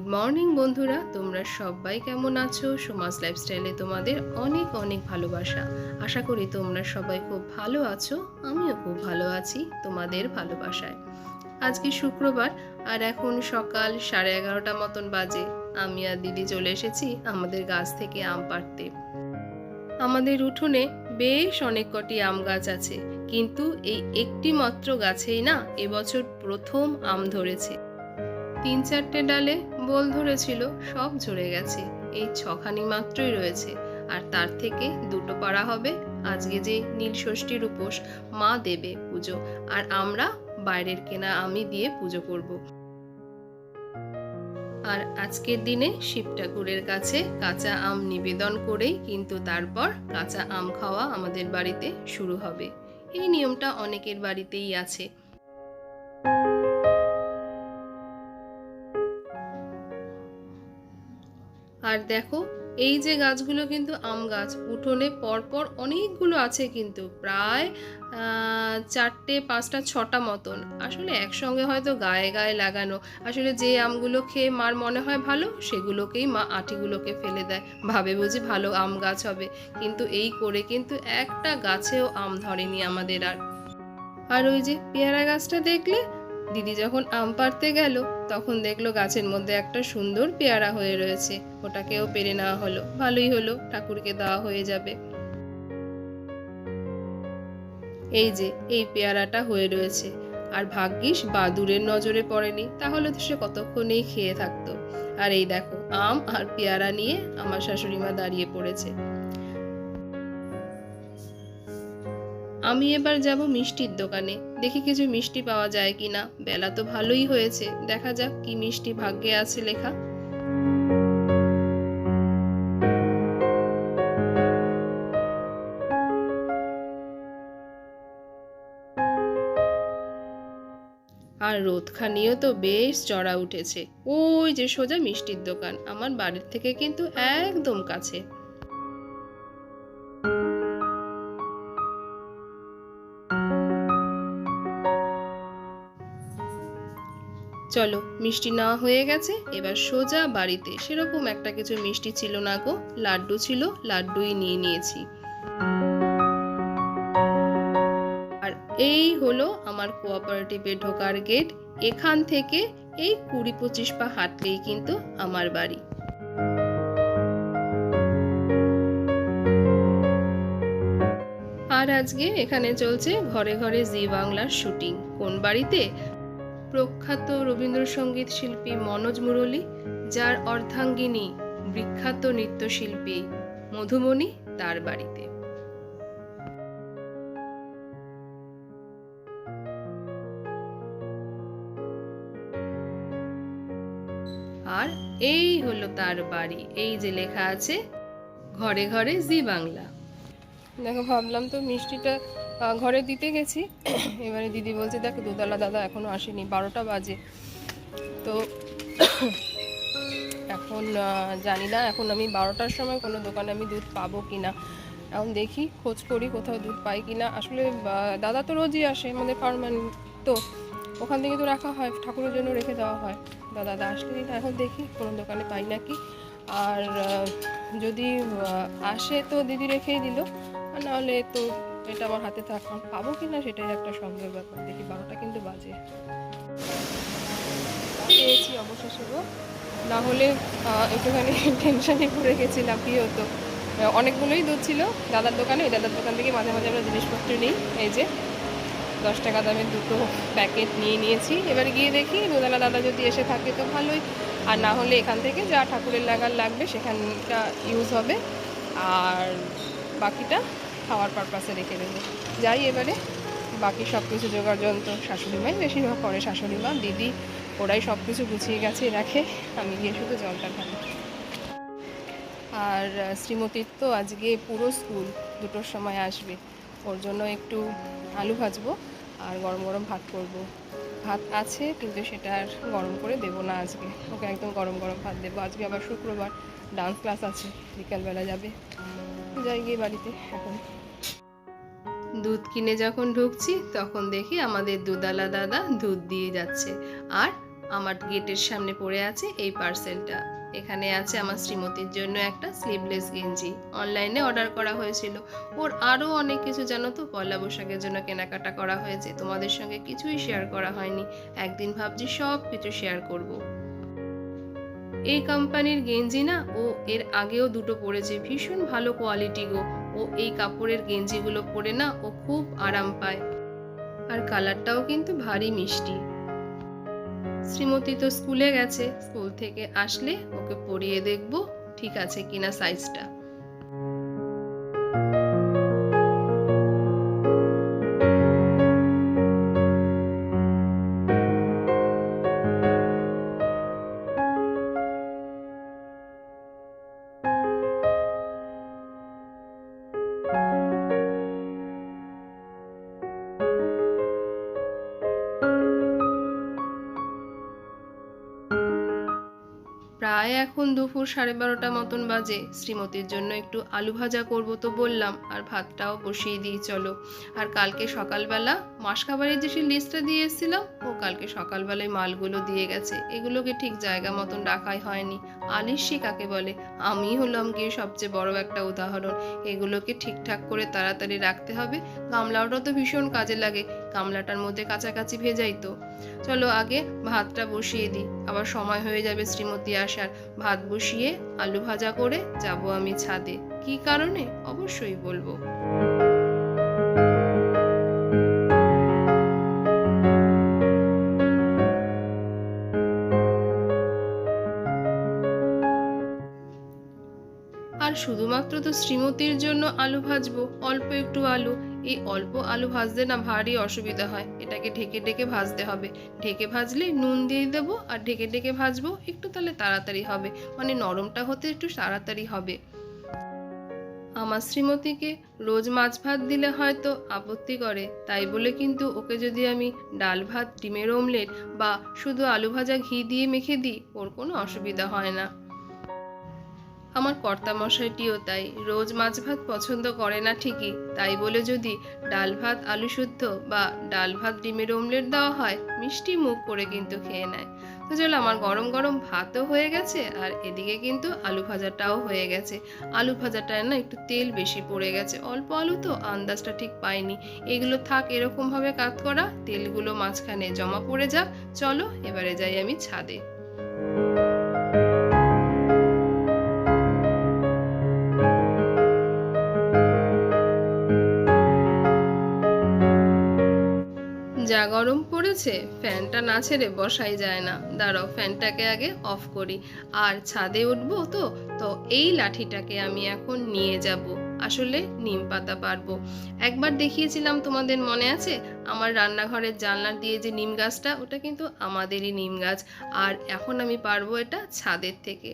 Good morning বন্ধুরা, তোমরা সবাই কেমন আছো? সমাজ লাইফস্টাইলে তোমাদের অনেক অনেক ভালোবাসা। আশা করি তোমরা সবাই খুব ভালো আছো। আমিও খুব ভালো আছি তোমাদের ভালোবাসায়। আজকে শুক্রবার আর এখন সকাল 11:30 মতন বাজে। আমি আর দিদি চলে এসেছি আমাদের গাছ থেকে আম পাড়তে। আমাদের উঠোনে বেশ অনেক কটি আম গাছ আছে, কিন্তু এই একটি মাত্র গাছেই না এবছর প্রথম আম ধরেছে। 3-4টে ডালে বোল ধরেছিল, সব ঝরে গেছে। এই 6খানি মাত্রই রয়েছে, আর তার থেকে 2টো পাড়া হবে। আজকে যে নীল ষষ্ঠীর উপোস, মা দেবে পুজো, আর আমরা বাইরের কেনা আমই দিয়ে পুজো করব। আর আজকের দিনে শিব ঠাকুরের কাছে কাঁচা আম নিবেদন করেই কিন্তু তারপর কাঁচা আম খাওয়া আমাদের বাড়িতে শুরু হবে। এই নিয়মটা অনেকের বাড়িতেই আছে। আর দেখো, এই যে গাছগুলো কিন্তু আম গাছ, উঠোনে পরপর অনেকগুলো আছে, কিন্তু প্রায় 4টে 5টা 6টা মতন। আসলে একসঙ্গে হয়তো গায়ে গায়ে লাগানো। আসলে যে আমগুলো খেয়ে মার মনে হয় ভালো, সেগুলোকেই মা আটিগুলোকে ফেলে দেয়, ভাবে বুঝি ভালো আম গাছ হবে। কিন্তু এই করে কিন্তু একটা গাছেও আম ধরেনি আমাদের। আর ওই যে পেয়ারা গাছটা দেখলে, দিদি যখন আম পাড়তে গেল তখন দেখলো গাছের মধ্যে একটা সুন্দর পেয়ারা হয়ে রয়েছে। ওটাকেও পেরে নেওয়া হলো, ভালোই হলো, ঠাকুরকে দেওয়া হয়ে যাবে। এই যে এই পেয়ারাটা হয়ে রয়েছে, আর ভাগ্যিস বাদুড়ের নজরে পড়েনি, তাহলে তো সে কতক্ষণেই খেয়ে থাকতো। আর এই দেখো, আম আর পেয়ারা নিয়ে আমার শাশুড়ি মা দাঁড়িয়ে পড়েছে। আমি এবার যাব মিষ্টির দোকানে, দেখি কিছু মিষ্টি পাওয়া যায় কিনা। বেলা তো ভালোই হয়েছে, দেখা যাক কি মিষ্টি ভাগ্যে আছে লেখা। আর রোদখানিও তো বেশ চড়া উঠেছে। ওই যে সোজা মিষ্টির দোকান, আমার বাড়ির থেকে কিন্তু একদম কাছে। চলো, মিষ্টি নেওয়া হয়ে গেছে, এবার সোজা বাড়িতে। সেরকম একটা কিছু মিষ্টি ছিল না গো, লাড্ডু ছিল, লাড্ডুই নিয়ে নিয়েছি। আর এই হলো আমার কোঅপারেটিভে ঢোকার গেট। এখান থেকে এই 20-25 পা হাঁটলেই কিন্তু আমার বাড়ি। আর আজকে এখানে চলছে ঘরে ঘরে জি বাংলার শুটিং। কোন বাড়িতে? প্রখ্যাত রবীন্দ্রসঙ্গীত শিল্পী মনোজ মুরলী, যার অর্ধাঙ্গিনী বিখ্যাত নৃত্যশিল্পী মধুমণি, তার বাড়িতে। আর এই হলো তার বাড়ি। এই যে লেখা আছে ঘরে ঘরে জি বাংলা। দেখো, ভাবলাম তো মিষ্টিটা ঘরে দিতে গেছি, এবারে দিদি বলছে দেখো দুধওয়ালা দাদা এখনো আসেনি, 12টা বাজে। তো এখন জানি না এখন আমি 12টার সময় কোনো দোকানে আমি দুধ পাবো কিনা। এখন দেখি, খোঁজ করি কোথাও দুধ পাই কিনা। আসলে দাদা তো রোজই আসে, আমাদের পার্মানেন্ট তো, ওখান থেকে তো রাখা হয়, ঠাকুরের জন্য রেখে দেওয়া হয়। দাদা আসলে এখন দেখি কোনো দোকানে পাই নাকি। আর যদি আসে তো দিদি রেখেই দিল, আর নাহলে তো এটা আমার হাতে থাক, পাবো কিনা সেটাই একটা সন্দেহের ব্যাপার। দেখি, 12টা কিন্তু বাজে। পেয়েছি অবশেষে গো, না হলে একটুখানি টেনশনে পড়ে গেছিলাম কি হতো। অনেকগুলোই দুধ ছিল দাদার দোকানে, ওই দাদার দোকান থেকে মাঝে মাঝে আমরা জিনিসপত্র নিই। এই যে 10 টাকা দামের 2টো প্যাকেট নিয়ে নিয়েছি। এবার গিয়ে দেখি দুধওয়ালা দাদা যদি এসে থাকে তো ভালোই, আর না হলে এখান থেকে যা ঠাকুরের লাগার লাগবে সেখানটা ইউজ হবে, আর বাকিটা খাওয়ার পারপাসে রেখে দেবো। যাই এবারে, বাকি সব কিছু জোগাড় যন্ত্র শাশুড়ি মাই বেশিরভাগ করে, শাশুড়ি মা দিদি ওরাই সব কিছু গুছিয়ে গেছে রাখে, আমি গিয়ে শুধু জলটা ঢালি। আর শ্রীমতীর তো আজকে পুরো স্কুল 2টোর সময় আসবে, ওর জন্য একটু আলু ভাজবো আর গরম গরম ভাত করব। ভাত আছে কিন্তু সেটা আর গরম করে দেবো না, আজকে ওকে একদম গরম গরম ভাত দেবো। আজকে আবার শুক্রবার, ডান্স ক্লাস আছে, বিকালবেলা যাবে। যাই গিয়ে বাড়িতে। এখন দুধ কিনে যখন ঢুকছি তখন দেখি আমাদের দুধওয়ালা দাদা দুধ দিয়ে যাচ্ছে, আর আমার গেটের সামনে পড়ে আছে এই পার্সেলটা। এখানে আছে আমার শ্রীমতীর জন্য একটা স্লিভলেস গেঞ্জি, অনলাইনে অর্ডার করা হয়েছিল। ওর আরও অনেক কিছু জানো তো পয়লা বৈশাখের জন্য কেনাকাটা করা হয়েছে, তোমাদের সঙ্গে কিছুই শেয়ার করা হয়নি। একদিন ভাবছি সব কিছু শেয়ার করব। এই কোম্পানির গেঞ্জি না ও এর আগেও দুটো পরেছে, ভীষণ ভালো কোয়ালিটি গো। ও এই কাপড়ের গেঞ্জিগুলো পরে না ও খুব আরাম পায়, আর কালারটাও কিন্তু ভারী মিষ্টি। শ্রীমতী তো স্কুলে গেছে, স্কুল থেকে আসলে ওকে পরিয়ে দেখবো ঠিক আছে কিনা সাইজটা। প্রায় এখন দুপুর 12:30 মতন বাজে। শ্রীমতীর জন্য একটু আলু ভাজা করব তো বললাম, আর ভাতটাও বসিয়ে দিই চলো। আর কালকে সকালবেলা মাসকাবারির যে লিস্টটা দিয়ে এসেছিলাম, ও কালকে সকালবেলায় মালগুলো দিয়ে গেছে। এগুলোকে ঠিক জায়গা মতন রাখাই হয়নি। আলিস্যি কাকে বলে, আমি হলাম গিয়ে সবচেয়ে বড় একটা উদাহরণ। এগুলোকে ঠিকঠাক করে তাড়াতাড়ি রাখতে হবে। গামলাটা তো ভীষণ কাজে লাগে, গামলাটার মধ্যে কাছাকাছি ভেজাই তো। চলো আগে ভাতটা বসিয়ে দিই, আবার সময় হয়ে যাবে শ্রীমতী আসার। ভাত বসিয়ে আলু ভাজা করে যাব আমি ছাদে। কি কারণে অবশ্যই বলবো। আর শুধুমাত্র তো শ্রীমতীর জন্য আলু ভাজবো, অল্প একটু আলু। এই অল্প আলু ভাজতে না ভারী অসুবিধা হয়, এটাকে ঢেকে ঢেকে ভাজতে হবে। ঢেকে ভাজলে নুন দিয়ে দেবো আর ঢেকে ঢেকে ভাজবো একটু, তাহলে তাড়াতাড়ি হবে, মানে নরমটা হতে একটু তাড়াতাড়ি হবে। আমার শ্রীমতীকে রোজ মাছ ভাত দিলে হয়তো আপত্তি করে, তাই বলে কিন্তু ওকে যদি আমি ডাল ভাত, ডিমের অমলেট বা শুধু আলু ভাজা ঘি দিয়ে মেখে দিই, ওর কোনো অসুবিধা হয় না। আমার কর্তামশাইটিও তাই, রোজ মাছ ভাত পছন্দ করে না ঠিকই, তাই বলে যদি ডাল ভাত আলু শুদ্ধ বা ডাল ভাত ডিমের অমলেট দেওয়া হয়, মিষ্টি মুখ করে কিন্তু খেয়ে নেয়। তো চলো, আমার গরম গরম ভাতও হয়ে গেছে, আর এদিকে কিন্তু আলু ভাজাটাও হয়ে গেছে। আলু ভাজাটায় না একটু তেল বেশি পড়ে গেছে, অল্প আলু তো আন্দাজটা ঠিক পাইনি। এগুলো থাক এরকম ভাবে কাত করা, তেলগুলো মাঝখানে জমা পড়ে যাক। চলো এবারে যাই আমি ছাদে। যা গরম পড়েছে, ফ্যানটা না ছেড়ে বসাই যায় না। দাঁড়াও, ফ্যানটাকে আগে অফ করি। আর ছাদে উঠবো তো, তো এই লাঠিটাকে আমি এখন নিয়ে যাব, আসলে নিম পাতা পারবো। একবার দেখিয়েছিলাম, তোমাদের মনে আছে? আমার রান্নাঘরের জানলা দিয়ে যে নিম গাছটা, ওটা কিন্তু আমাদেরই নিম গাছ। আর এখন আমি পারবো এটা ছাদের থেকে।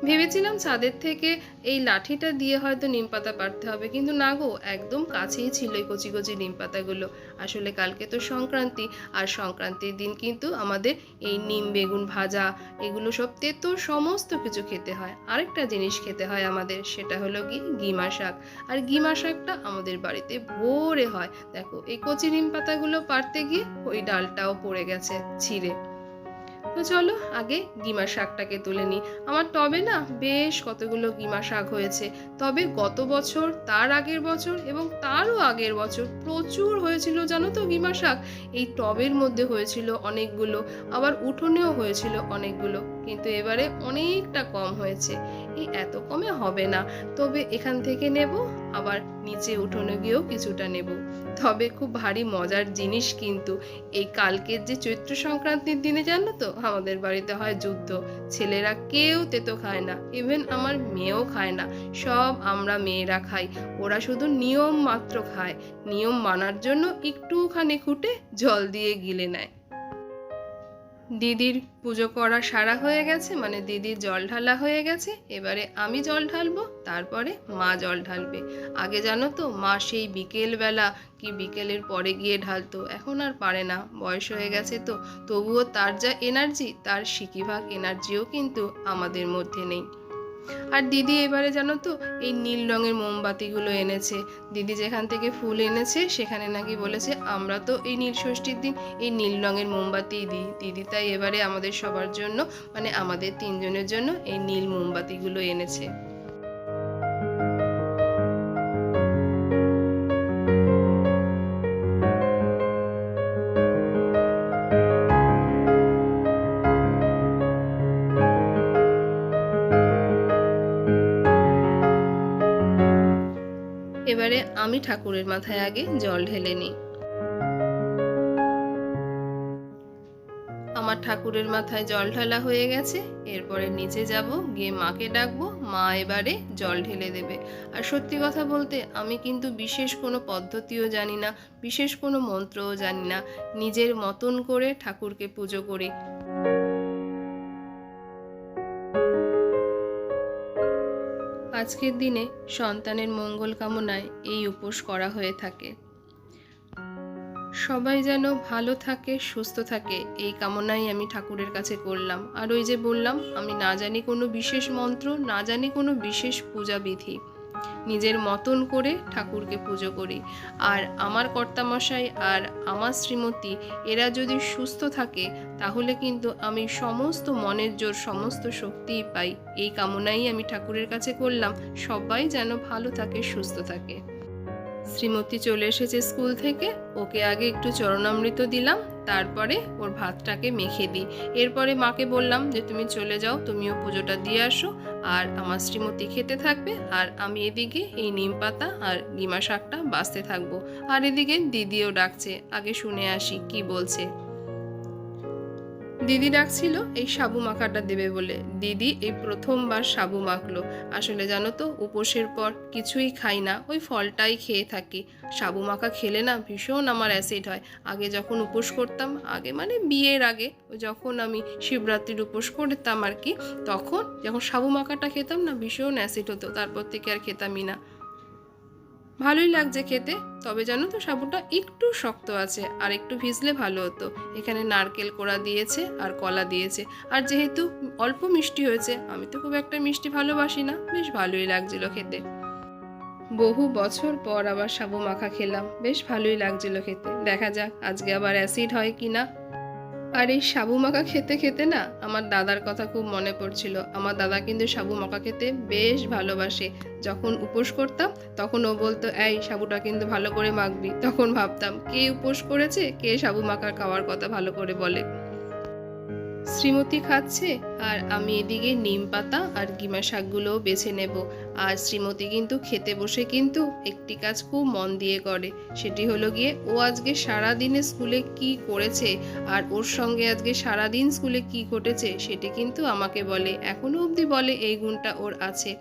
ভেবেছিলাম ছাদের থেকে এই লাঠিটা দিয়ে হয়তো নিম পাতা পারতে হবে, কিন্তু না গো, একদম কাছেই ছিল এই কচি কচি নিম পাতাগুলো। আসলে কালকে তো সংক্রান্তি, আর সংক্রান্তির দিন কিন্তু আমাদের এই নিম বেগুন ভাজা, এগুলো সব তেতো সমস্ত কিছু খেতে হয়। আরেকটা জিনিস খেতে হয় আমাদের, সেটা হলো গিমা শাক। আর গিমা শাকটা আমাদের বাড়িতে ভোরে হয়। দেখো, এই কচি নিম পাতাগুলো পারতে গিয়ে ওই ডালটাও পড়ে গেছে ছিঁড়ে। তো চলো আগে গিমা শাকটাকে তুলে নিই। আমার টবে না বেশ কতগুলো গিমা শাক হয়েছে, তবে গত বছর, তার আগের বছর এবং তারও আগের বছর প্রচুর হয়েছিল জানো তো গিমা শাক। এই টবের মধ্যে হয়েছিল অনেকগুলো, আবার উঠোনেও হয়েছিল অনেকগুলো, কিন্তু এবারে অনেকটা কম হয়েছে। এই এত কমে হবে না, তবে এখান থেকে নেব, আবার নিচে উঠোনে গিয়েও কিছুটা নেব। তবে খুব ভারী মজার জিনিস কিন্তু, এই কালকের যে চৈত্র সংক্রান্তির দিনে জানো তো আমাদের বাড়িতে হয় যুদ্ধ। ছেলেরা কেউ তেতো খায় না, ইভেন আমার মেয়েও খায় না, সব আমরা মেয়েরা খাই। ওরা শুধু নিয়ম মাত্র খায়, নিয়ম মানার জন্য একটুখানি খুঁটে জল দিয়ে গিলে নেয়। দিদির পুজো করা সারা হয়ে গেছে, মানে দিদির জল ঢালা হয়ে গেছে। এবারে আমি জল ঢালবো, তারপরে মা জল ঢালবে। আগে জানো তো মা সেই বিকেলবেলা কি বিকেলের পরে গিয়ে ঢালতো, এখন আর পারে না, বয়স হয়ে গেছে তো। তবুও তার যা এনার্জি, তার সিকিভাগ এনার্জিও কিন্তু আমাদের মধ্যে নেই। আর দিদি এবারে জানো তো এই নীল রঙের মোমবাতিগুলো এনেছে। দিদি যেখান থেকে ফুল এনেছে সেখানে নাকি বলেছে আমরা তো এই নীল ষষ্ঠীর দিন এই নীল রঙের মোমবাতিই দিই। দিদি তাই এবারে আমাদের সবার জন্য, মানে আমাদের 3 জনের জন্য এই নীল মোমবাতিগুলো এনেছে। এবারে আমি ঠাকুরের মাথায় আগে জল ঢেলে নিই। আমার ঠাকুরের মাথায় জল ঢালা হয়ে গেছে। এরপরে নিচে যাব, গিয়ে মাকে ডাকবো, মা এবারে জল ঢেলে দেবে। আর সত্যি কথা বলতে আমি কিন্তু বিশেষ কোনো পদ্ধতিও জানি না, বিশেষ কোনো মন্ত্রও জানি না। নিজের মতন করে ঠাকুরকে পুজো করি। আজকের দিনে সন্তানের মঙ্গল কামনায় এই উপোস করা হয়ে থাকে। সবাই যেন ভালো থাকে, সুস্থ থাকে, এই কামনাই আমি ঠাকুরের কাছে করলাম। আর ওই যে বললাম, আমি না জানি কোনো বিশেষ মন্ত্র, না জানি কোনো বিশেষ পূজা বিধি, নিজের মতন করে ঠাকুরকে পুজো করি। আর আমার কর্তামশাই আর আমার শ্রীমতী এরা যদি সুস্থ থাকে তাহলে কিন্তু আমি সমস্ত মনের জোর, সমস্ত শক্তিই পাই। এই কামনাই আমি ঠাকুরের কাছে করলাম, সবাই যেন ভালো থাকে, সুস্থ থাকে। শ্রীমতী চলে এসেছে স্কুল থেকে, ওকে আগে একটু চরণামৃত দিলাম, তারপরে ওর ভাতটাকে মেখে দিই। এরপরে মাকে বললাম যে তুমি চলে যাও, তুমিও পুজোটা দিয়ে আসো, আর আমার শ্রীমতী খেতে থাকবে, আর আমি এদিকে এই নিম পাতা আর ডিমা শাকটা বাছতে থাকবো। আর এদিকে দিদিও ডাকছে, আগে শুনে আসি কি বলছে। দিদি ডাকছিল এই সাবু মাখাটা দেবে বলে। দিদি এই প্রথমবার সাবু মাখলো। আসলে জানো তো, উপোসের পর কিছুই খাই না, ওই ফলটাই খেয়ে থাকি। সাবু মাখা খেলে না ভীষণ আমার অ্যাসিড হয়। আগে যখন উপোস করতাম, আগে মানে বিয়ের আগে, যখন আমি শিবরাত্রির উপোস করতাম আর কি, তখন যখন সাবু মাখাটা খেতাম না ভীষণ অ্যাসিড হতো। তারপর থেকে আর খেতামই না। ভালোই লাগছে খেতে, তবে জানো তো সাবুটা একটু শক্ত আছে, আর একটু ভিজলে ভালো হতো। এখানে নারকেল কোড়া দিয়েছে আর কলা দিয়েছে, আর যেহেতু অল্প মিষ্টি হয়েছে, আমি তো খুব একটা মিষ্টি ভালোবাসি না, বেশ ভালোই লাগছিল খেতে। বহু বছর পর আবার সাবু মাখা খেলাম, বেশ ভালোই লাগছিল খেতে। দেখা যাক আজকে আবার অ্যাসিড হয় কি না। আর এই সাবু মাখা খেতে খেতে না আমার দাদার কথা খুব মনে পড়ছিল। আমার দাদা কিন্তু সাবু মাখা খেতে বেশ ভালোবাসে। যখন উপোস করতাম তখন ও বলতো, এই সাবুটা কিন্তু ভালো করে মাখবি। তখন ভাবতাম কে উপোস করেছে, কে সাবু মাখা খাওয়ার কথা ভালো করে বলে। শ্রীমতী খাচ্ছে আর আমি এদিকে নিম পাতা আর গিমা শাকগুলোও বেছে নেব। আর শ্রীমতী কিন্তু খেতে বসে কিন্তু একটি কাজ খুব মন দিয়ে করে, সেটি হলো গিয়ে ও আজকে সারা দিনে স্কুলে কি করেছে আর ওর সঙ্গে আজকে সারা দিন স্কুলে কি ঘটেছে সেটি কিন্তু আমাকে বলে। এখনো অবধি বলে, এই গুণটা ওর আছে।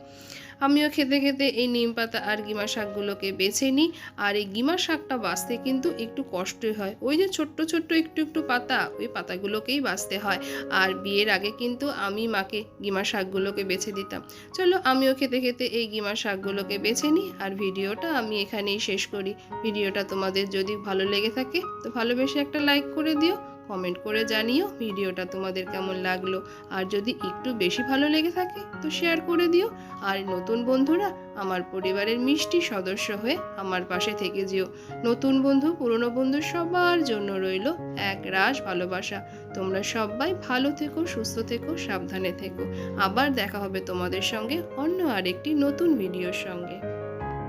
আমিও খেতে খেতে এই নিম পাতা আর গিমা শাকগুলোকে বেছে নিই। আর এই গিমা শাকটা বাছতে কিন্তু একটু কষ্টই হয়, ওই যে ছোট্ট ছোট্ট একটু একটু পাতা, ওই পাতাগুলোকেই বাছতে হয়। আর বিয়ের আগে কিন্তু আমি মাকে গিমা শাকগুলোকে বেছে দিতাম। চলো আমিও খেতে খেতে এই গিমা শাকগুলোকে বেছে নিই, আর ভিডিওটা আমি এখানেই শেষ করি। ভিডিওটা তোমাদের যদি ভালো লেগে থাকে তো ভালোবেসে একটা লাইক করে দিও, কমেন্ট করে জানিও ভিডিওটা তোমাদের কেমন লাগলো। আর যদি একটু বেশি ভালো লেগে থাকে তো শেয়ার করে দিও। আর নতুন বন্ধুরা আমার পরিবারের মিষ্টি সদস্য হয়ে আমার পাশে থেকে যেও। নতুন বন্ধু, পুরনো বন্ধু সবার জন্য রইল এক রাশ ভালোবাসা। তোমরা সবাই ভালো থেকো, সুস্থ থেকো, সাবধানে থেকো। আবার দেখা হবে তোমাদের সঙ্গে অন্য আরেকটি নতুন ভিডিওর সঙ্গে।